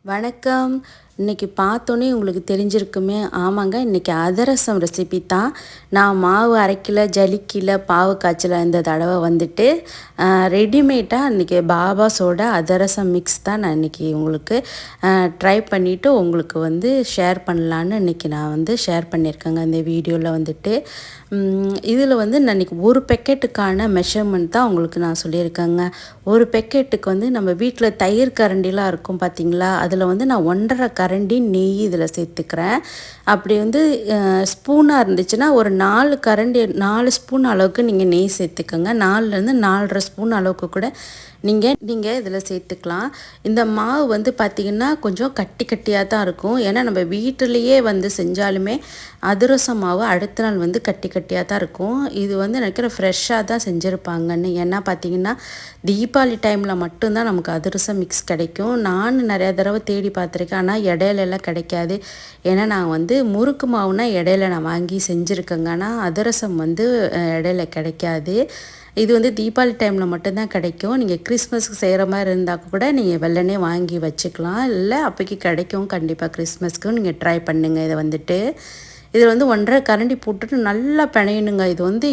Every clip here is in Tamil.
வணக்கம். இன்றைக்கி பார்த்தோன்னே உங்களுக்கு தெரிஞ்சிருக்குமே, ஆமாங்க, இன்றைக்கி அதிரசம் ரெசிபி தான். நான் மாவு அரைக்கல, ஜலிக்கல, பாவு காய்ச்சல இந்த தடவை வந்துட்டு ரெடிமேடாக இன்றைக்கி பாபாஸோட அதிரசம் மிக்ஸ் தான் நான் இன்றைக்கி உங்களுக்கு ட்ரை பண்ணிவிட்டு உங்களுக்கு வந்து ஷேர் பண்ணலான்னு இன்றைக்கி நான் வந்து ஷேர் பண்ணியிருக்கேங்க இந்த வீடியோவில் வந்துட்டு. இதில் வந்து நான் இன்றைக்கி ஒரு பேக்கெட்டுக்கான மெஷர்மெண்ட் தான் உங்களுக்கு நான் சொல்லியிருக்கேங்க. ஒரு பேக்கெட்டுக்கு வந்து நம்ம வீட்டில் தயிர் கரண்டிலாம் இருக்கும் பார்த்திங்களா, அதில் வந்து நான் 1.5 கரண்டி நெய் இதில் சேர்த்துக்கிறேன். அப்படி வந்து ஸ்பூனாக இருந்துச்சுன்னா ஒரு 4 ஸ்பூன் அளவுக்கு நீங்கள் நெய் சேர்த்துக்கோங்க. 4லேருந்து 4.5 ஸ்பூன் அளவுக்கு கூட நீங்கள் இதில் சேர்த்துக்கலாம். இந்த மாவு வந்து பார்த்திங்கன்னா கொஞ்சம் கட்டி கட்டியாக தான் இருக்கும். ஏன்னா நம்ம வீட்டிலையே வந்து செஞ்சாலுமே அதிரசம் மாவு அடுத்த நாள் வந்து கட்டி கட்டியாக தான் இருக்கும். இது வந்து நினைக்கிற ஃப்ரெஷ்ஷாக தான் செஞ்சுருப்பாங்கன்னு. ஏன்னா பார்த்திங்கன்னா தீபாவளி டைமில் மட்டும்தான் நமக்கு அதிரசம் மிக்ஸ் கிடைக்கும். நான் நிறையா தடவை தேடி பார்த்துருக்கேன், ஆனால் இடையிலலாம் கிடைக்காது. ஏன்னா நான் வந்து முறுக்கு மாவுனா இடையில நான் வாங்கி செஞ்சுருக்கேங்க, ஆனால் அதிரசம் வந்து இடையில கிடைக்காது. இது வந்து தீபாவளி டைமில் மட்டும்தான் கிடைக்கும். நீங்கள் கிறிஸ்மஸ்க்கு செய்கிற மாதிரி இருந்தால் கூட நீங்கள் வெள்ளனே வாங்கி வச்சுக்கலாம், இல்லை அப்போக்கி கிடைக்கும் கண்டிப்பாக கிறிஸ்மஸ்க்கு. நீங்கள் ட்ரை பண்ணுங்கள். இதை வந்துட்டு இதில் வந்து 1.5 கரண்டி போட்டுட்டு நல்லா பிணையணுங்க. இது வந்து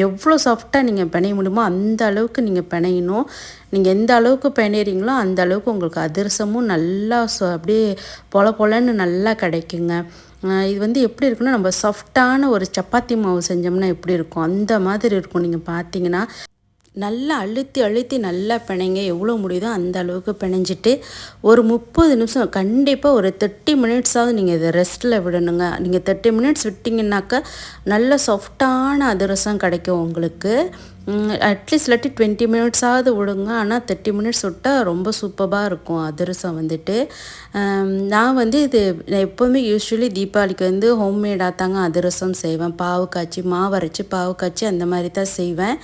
எவ்வளோ சாஃப்டாக நீங்கள் பிணைய முடியுமோ அந்த அளவுக்கு நீங்கள் பிணையணும். நீங்கள் எந்த அளவுக்கு பிணையிறீங்களோ அந்த அளவுக்கு உங்களுக்கு அதிரசமும் நல்லா அப்படியே பொல பொலன்னு நல்லா கிடைக்குங்க. இது வந்து எப்படி இருக்குன்னா, நம்ம சாஃப்டான ஒரு சப்பாத்தி மாவு செஞ்சோம்னா எப்படி இருக்கும் அந்த மாதிரி இருக்கும். நீங்கள் பார்த்தீங்கன்னா நல்லா அழுத்தி அழுத்தி நல்லா பிணைங்க, எவ்வளோ முடியுதோ அந்த அளவுக்கு பிணைஞ்சிட்டு ஒரு 30 நிமிஷம் கண்டிப்பாக ஒரு 30 மினிட்ஸாவது நீங்கள் இதை ரெஸ்ட்டில் விடணுங்க. நீங்கள் 30 மினிட்ஸ் விட்டிங்கன்னாக்கா நல்ல சாஃப்டான அதிரசம் கிடைக்கும் உங்களுக்கு. அட்லீஸ்ட் இல்லாட்டி 20 மினிட்ஸாவது விடுங்க, ஆனால் 30 மினிட்ஸ் விட்டால் ரொம்ப சூப்பராக இருக்கும் அதிரசம் வந்துட்டு. நான் வந்து இது எப்போவுமே யூஸ்வலி தீபாவளிக்கு வந்து ஹோம்மேடாக தாங்க அதிரசம் செய்வேன். பாவு காய்ச்சி மாவு அரைச்சி பாவு காய்ச்சி அந்த மாதிரி தான் செய்வேன்.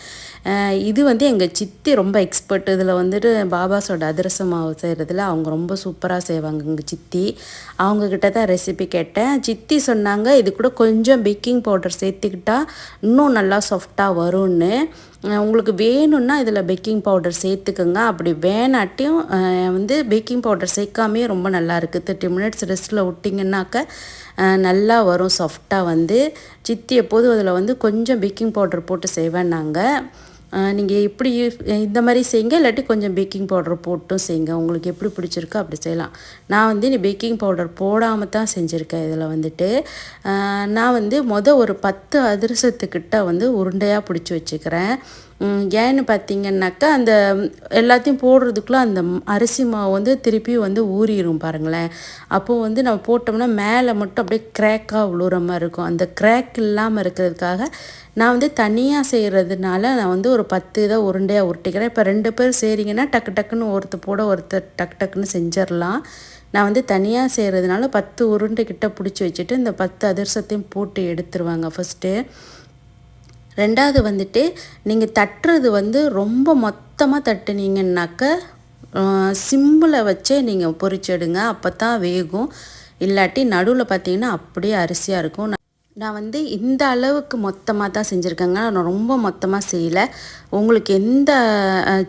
இது வந்து எங்கள் சித்தி ரொம்ப எக்ஸ்பர்ட் இதில் வந்துட்டு பாபாஸோட அதிரசம் மாவு செய்கிறதுல. அவங்க ரொம்ப சூப்பராக செய்வாங்க எங்கள் சித்தி. அவங்கக்கிட்ட தான் ரெசிபி கேட்டேன். சித்தி சொன்னாங்க இது கூட கொஞ்சம் பேக்கிங் பவுடர் சேர்த்துக்கிட்டால் இன்னும் நல்லா சாஃப்டாக வரும்னு. உங்களுக்கு வேணும்னா இதில் பேக்கிங் பவுடர் சேர்த்துக்குங்க. அப்படி வேணாட்டியும் வந்து பேக்கிங் பவுடர் சேர்க்காமே ரொம்ப நல்லாயிருக்கு. 30 மினிட்ஸ் ரெஸ்ட்டில் விட்டிங்கன்னாக்க நல்லா வரும் சாஃப்டாக வந்து. சித்தி எப்போதும் அதில் வந்து கொஞ்சம் பேக்கிங் பவுடர் போட்டு செய்வேன். நீங்கள் இப்படி இந்த மாதிரி செய்யுங்க, இல்லாட்டி கொஞ்சம் பேக்கிங் பவுடர் போட்டும் செய்யுங்க. உங்களுக்கு எப்படி பிடிச்சிருக்கோ அப்படி செய்யலாம். நான் வந்து பேக்கிங் பவுடர் போடாமல் தான் செஞ்சுருக்கேன். இதில் வந்துட்டு நான் வந்து ஒரு 10 அதிரசத்துக்கிட்ட வந்து உருண்டையாக பிடிச்சி வச்சுக்கிறேன். ஏன்னு பார்த்தீங்கன்னாக்கா அந்த எல்லாத்தையும் போடுறதுக்குள்ளே அந்த அரிசி மாவு வந்து திருப்பி வந்து ஊறிடும் பாருங்களேன். அப்போது வந்து நம்ம போட்டோம்னா மேலே மட்டும் அப்படியே கிராக்காக விழுற மாதிரி இருக்கும். அந்த கிராக் இல்லாமல் இருக்கிறதுக்காக நான் வந்து தனியாக செய்கிறதுனால நான் வந்து ஒரு 10 இதை உருண்டையாக உருட்டிக்கிறேன். இப்போ 2 பேர் செய்கிறீங்கன்னா டக்கு டக்குன்னு ஒருத்தர் டக்கு டக்குன்னு செஞ்சிடலாம். நான் வந்து தனியாக செய்கிறதுனால 10 உருண்டைக்கிட்ட பிடிச்சி வச்சுட்டு இந்த 10 அதிரசத்தையும் போட்டு எடுத்துருவாங்க ஃபஸ்ட்டு. ரெண்டாவது வந்துட்டு நீங்கள் தட்டுறது வந்து ரொம்ப மொத்தமாக தட்டுனீங்கன்னாக்க சிம்மில் வச்சே நீங்கள் பொரிச்செடுங்க, அப்போ தான் வேகும். இல்லாட்டி நடுவில் பார்த்தீங்கன்னா அப்படியே அரிசியாக இருக்கும். நான் வந்து இந்த அளவுக்கு மொத்தமாக தான் செஞ்சுருக்கேங்க. நான் ரொம்ப மொத்தமாக செய்யலை. உங்களுக்கு எந்த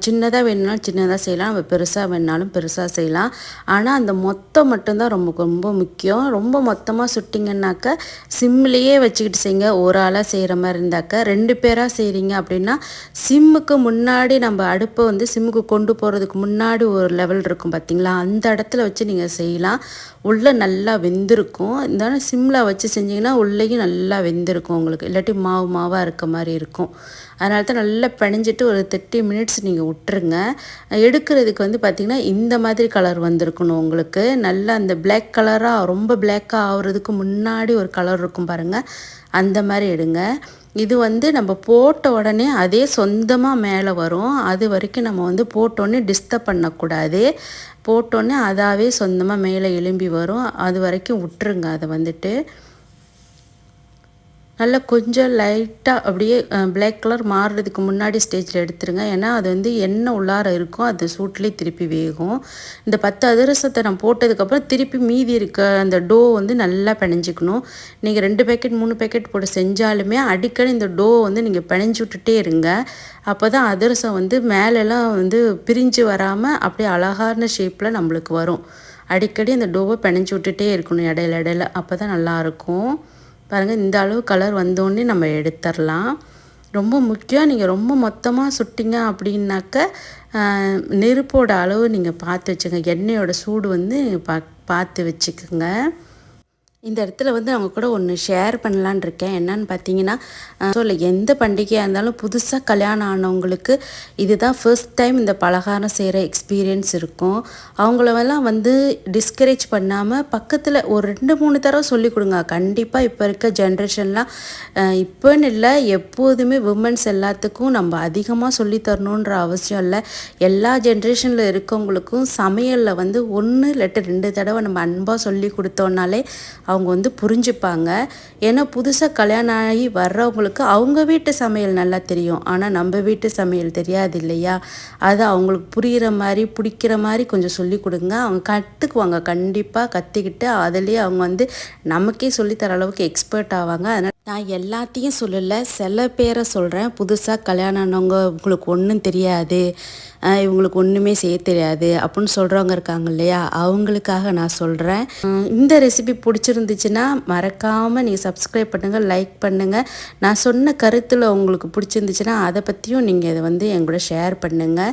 சின்னதாக வேணுனாலும் சின்னதாக செய்யலாம், நம்ம பெருசாக வேணுனாலும் பெருசாக செய்யலாம். ஆனால் அந்த மொத்தம் மட்டும்தான் ரொம்ப ரொம்ப முக்கியம். ரொம்ப மொத்தமாக சுட்டிங்கன்னாக்கா சிம்லேயே வச்சுக்கிட்டு செய்யுங்க. ஒரு ஆளாக செய்கிற மாதிரி இருந்தாக்கா. 2 பேராக செய்கிறீங்க அப்படின்னா சிம்முக்கு முன்னாடி நம்ம அடுப்பை வந்து சிம்முக்கு கொண்டு போகிறதுக்கு முன்னாடி ஒரு லெவல் இருக்கும் பார்த்திங்களா, அந்த இடத்துல வச்சு நீங்கள் செய்யலாம். உள்ளே நல்லா வெந்திருக்கும். இருந்தாலும் சிம்மில் வச்சு செஞ்சிங்கன்னா உள்ளேயும் நல்லா வெந்திருக்கும் உங்களுக்கு. இல்லாட்டி மாவாக இருக்க மாதிரி இருக்கும். அதனால தான் நல்லா பிணைஞ்சிட்டு ஒரு 30 மினிட்ஸ் நீங்கள் விட்டுருங்க. எடுக்கிறதுக்கு வந்து பார்த்திங்கன்னா இந்த மாதிரி கலர் வந்திருக்கணும் உங்களுக்கு. நல்லா அந்த பிளாக் கலராக ரொம்ப பிளாக்காக ஆகுறதுக்கு முன்னாடி ஒரு கலர் இருக்கும் பாருங்கள், அந்த மாதிரி எடுங்க. இது வந்து நம்ம போட்ட உடனே அதே சொந்தமாக மேலே வரும். அது வரைக்கும் நம்ம வந்து போட்டோன்னே டிஸ்டர்ப் பண்ணக்கூடாது. போட்டோன்னே அதாவே சொந்தமாக மேலே எழும்பி வரும். அது வரைக்கும் விட்டுருங்க. அதை வந்துட்டு நல்லா கொஞ்சம் லைட்டாக அப்படியே பிளாக் கலர் மாறுறதுக்கு முன்னாடி ஸ்டேஜில் எடுத்துருங்க. ஏன்னா அது வந்து எண்ணெய் உள்ளார இருக்கும், அது சூட்லேயே திருப்பி வேகும். இந்த 10 அதிரசத்தை நான் போட்டதுக்கப்புறம் திருப்பி மீதி இருக்க அந்த டோ வந்து நல்லா பிணைஞ்சிக்கணும். நீங்கள் 2 பேக்கெட் 3 பேக்கெட் போட்டு செஞ்சாலுமே அடிக்கடி இந்த டோ வந்து நீங்கள் பிணைஞ்சி விட்டுட்டே இருங்க. அப்போ தான் அதிரசம் வந்து மேலெல்லாம் வந்து பிரிஞ்சு வராமல் அப்படியே அழகான ஷேப்பில் நம்மளுக்கு வரும். அடிக்கடி அந்த டோவை பிணைஞ்சி விட்டுட்டே இருக்கணும் இடையில இடையில. அப்போ தான் நல்லாயிருக்கும். பாருங்கள், இந்த அளவு கலர் வந்தோடனே நம்ம எடுத்துடலாம். ரொம்ப முக்கியம், நீங்கள் ரொம்ப மொத்தமாக சுட்டிங்க அப்படின்னாக்க நெருப்போட அளவு நீங்கள் பார்த்து வச்சுக்கோங்க. எண்ணெயோட சூடு வந்து பார்த்து வச்சுக்கோங்க. இந்த இடத்துல வந்து அவங்க கூட ஒன்று ஷேர் பண்ணலான் இருக்கேன். என்னன்னு பார்த்தீங்கன்னா, ஸோ இல்லை எந்த பண்டிகையாக இருந்தாலும் புதுசாக கல்யாணம் ஆனவங்களுக்கு இதுதான் ஃபர்ஸ்ட் டைம் இந்த பலகாரம் செய்கிற எக்ஸ்பீரியன்ஸ் இருக்கும். அவங்களெல்லாம் வந்து டிஸ்கரேஜ் பண்ணாமல் பக்கத்தில் ஒரு 2-3 தடவை சொல்லிக் கொடுங்க. கண்டிப்பாக இப்போ இருக்க ஜென்ரேஷன்லாம் இப்போன்னு இல்லை, எப்போதுமே விமன்ஸ் எல்லாத்துக்கும் நம்ம அதிகமாக சொல்லித்தரணுன்ற அவசியம் இல்லை. எல்லா ஜென்ரேஷனில் இருக்கவங்களுக்கும் சமையலில் வந்து 1 இல்லாட்டி 2 தடவை நம்ம அன்பாக சொல்லி கொடுத்தோன்னாலே அவங்க வந்து புரிஞ்சுப்பாங்க. ஏன்னா புதுசாக கல்யாணம் ஆகி வர்றவங்களுக்கு அவங்க வீட்டு சமையல் நல்லா தெரியும், ஆனால் நம்ம வீட்டு சமையல் தெரியாது இல்லையா? அது அவங்களுக்கு புரிகிற மாதிரி பிடிக்கிற மாதிரி கொஞ்சம் சொல்லி கொடுங்க. அவங்க கற்றுக்குவாங்க. கண்டிப்பாக கற்றுக்கிட்டு அதிலே அவங்க வந்து நமக்கே சொல்லித்தர அளவுக்கு எக்ஸ்பர்ட் ஆவாங்க. அதனால் நான் எல்லாத்தையும் சொல்லலை, சில பேரை சொல்கிறேன். புதுசாக கல்யாணம் ஆனவங்க உங்களுக்கு ஒன்றும் தெரியாது, இவங்களுக்கு ஒன்றுமே செய்ய தெரியாது அப்படின்னு சொல்கிறவங்க இருக்காங்க இல்லையா? அவங்களுக்காக நான் சொல்கிறேன். இந்த ரெசிபி பிடிச்சிருந்துச்சுன்னா மறக்காமல் நீங்கள் சப்ஸ்கிரைப் பண்ணுங்கள், லைக் பண்ணுங்கள். நான் சொன்ன கருத்தில் உங்களுக்கு பிடிச்சிருந்துச்சுன்னா அதை பற்றியும் நீங்கள் இதை வந்து என் கூட ஷேர் பண்ணுங்கள்.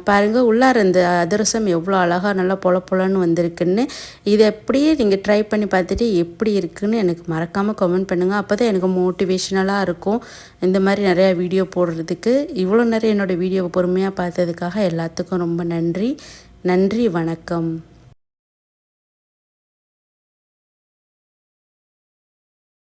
பாருங்கள், உள்ளார இந்த அதிரசம் எவ்வளோ அழகாக நல்லா பொல பொலன்னு வந்திருக்குன்னு. இதை எப்படியே நீங்கள் ட்ரை பண்ணி பார்த்துட்டு எப்படி இருக்குன்னு எனக்கு மறக்காமல் கமெண்ட் பண்ணுங்கள். அப்போ தான் எனக்கு மோட்டிவேஷ்னலாக இருக்கும் இந்த மாதிரி நிறையா வீடியோ போடுறதுக்கு. இவ்வளோ நிறைய என்னோடய வீடியோவை பொறுமையாக பார்த்ததுக்காக எல்லாத்துக்கும் ரொம்ப நன்றி. நன்றி, வணக்கம்.